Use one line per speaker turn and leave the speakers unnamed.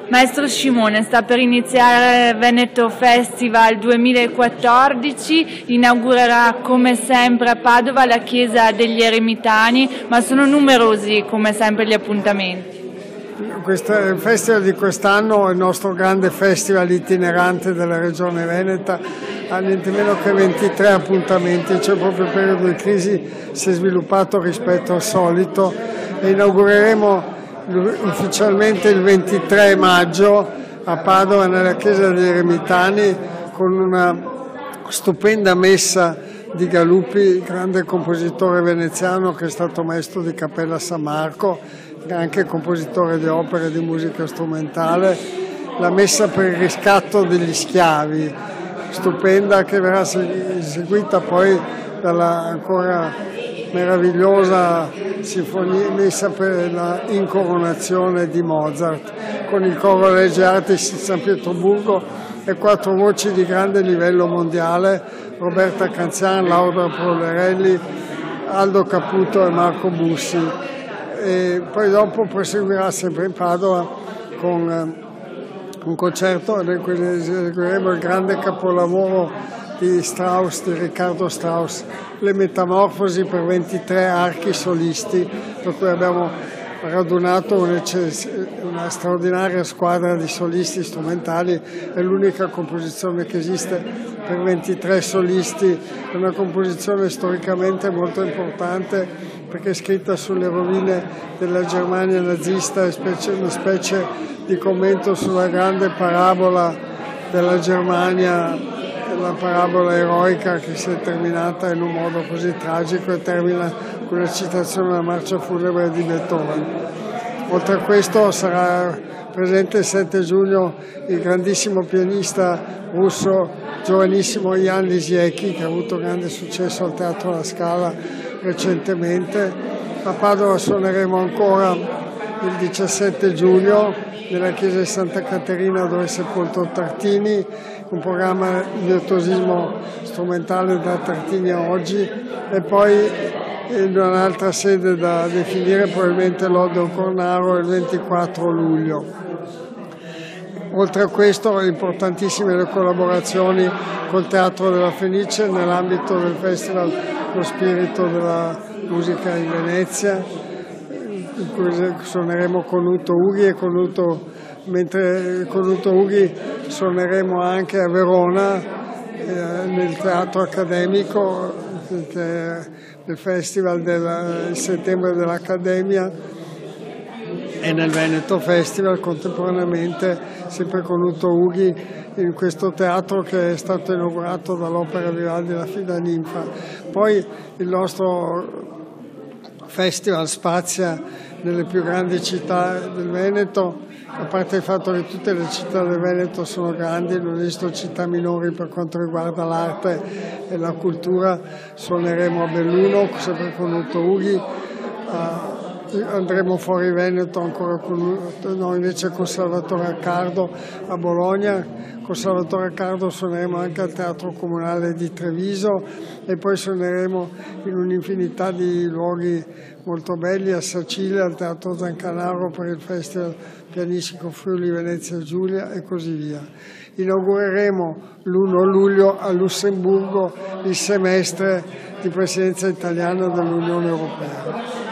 Maestro Scimone, sta per iniziare Veneto Festival 2014, inaugurerà come sempre a Padova la Chiesa degli Eremitani, ma sono numerosi come sempre gli appuntamenti.
Il festival di quest'anno è il nostro grande festival itinerante della Regione Veneta, ha niente meno che 23 appuntamenti, cioè proprio il periodo di crisi si è sviluppato rispetto al solito e inaugureremo ufficialmente il 23 maggio a Padova nella Chiesa degli Eremitani con una stupenda messa di Galuppi, grande compositore veneziano che è stato maestro di Cappella San Marco, anche compositore di opere di musica strumentale, la messa per il riscatto degli schiavi, stupenda, che verrà seguita poi dalla ancora meravigliosa sinfonia messa per la incoronazione di Mozart, con il coro Regia Artis di San Pietroburgo e 4 voci di grande livello mondiale, Roberta Canzian, Laura Prolerelli, Aldo Caputo e Marco Bussi. E poi dopo proseguirà sempre in Padova con un concerto in cui eseguiremo il grande capolavoro di Strauss, di Riccardo Strauss, Le Metamorfosi per 23 archi solisti, per cui abbiamo radunato una straordinaria squadra di solisti strumentali, è l'unica composizione che esiste per 23 solisti, è una composizione storicamente molto importante perché è scritta sulle rovine della Germania nazista, una specie di commento sulla grande parabola della Germania, la parabola eroica che si è terminata in un modo così tragico e termina con la citazione della marcia funebre di Beethoven. Oltre a questo sarà presente il 7 giugno il grandissimo pianista russo, giovanissimo Jan Lisiecki, che ha avuto grande successo al Teatro La Scala recentemente. A Padova suoneremo ancora il 17 giugno nella chiesa di Santa Caterina dove è sepolto Tartini, un programma di virtuosismo strumentale da Tartini a oggi, e poi in un'altra sede da definire probabilmente l'Odeon Cornaro il 24 luglio. Oltre a questo importantissime le collaborazioni col Teatro della Fenice nell'ambito del Festival Lo Spirito della Musica in Venezia, in cui suoneremo con Uto Ughi mentre con Uto Ughi suoneremo anche a Verona nel Teatro Accademico, che è il Festival del settembre dell'Accademia, e nel Veneto Festival contemporaneamente, sempre con Uto Ughi, in questo teatro che è stato inaugurato dall'Opera Vivaldi La Fidanninfa. Poi il nostro festival spazia nelle più grandi città del Veneto, a parte il fatto che tutte le città del Veneto sono grandi, non esistono città minori per quanto riguarda l'arte e la cultura. Suoneremo a Belluno, sempre con Uto Ughi, andremo fuori Veneto ancora invece con Salvatore Accardo a Bologna. Con Salvatore Accardo suoneremo anche al Teatro Comunale di Treviso e poi suoneremo in un'infinità di luoghi molto belli, a Sicilia, al Teatro Zancanaro per il Festival Pianistico Friuli Venezia Giulia e così via. Inaugureremo l'1 luglio a Lussemburgo il semestre di presidenza italiana dell'Unione Europea.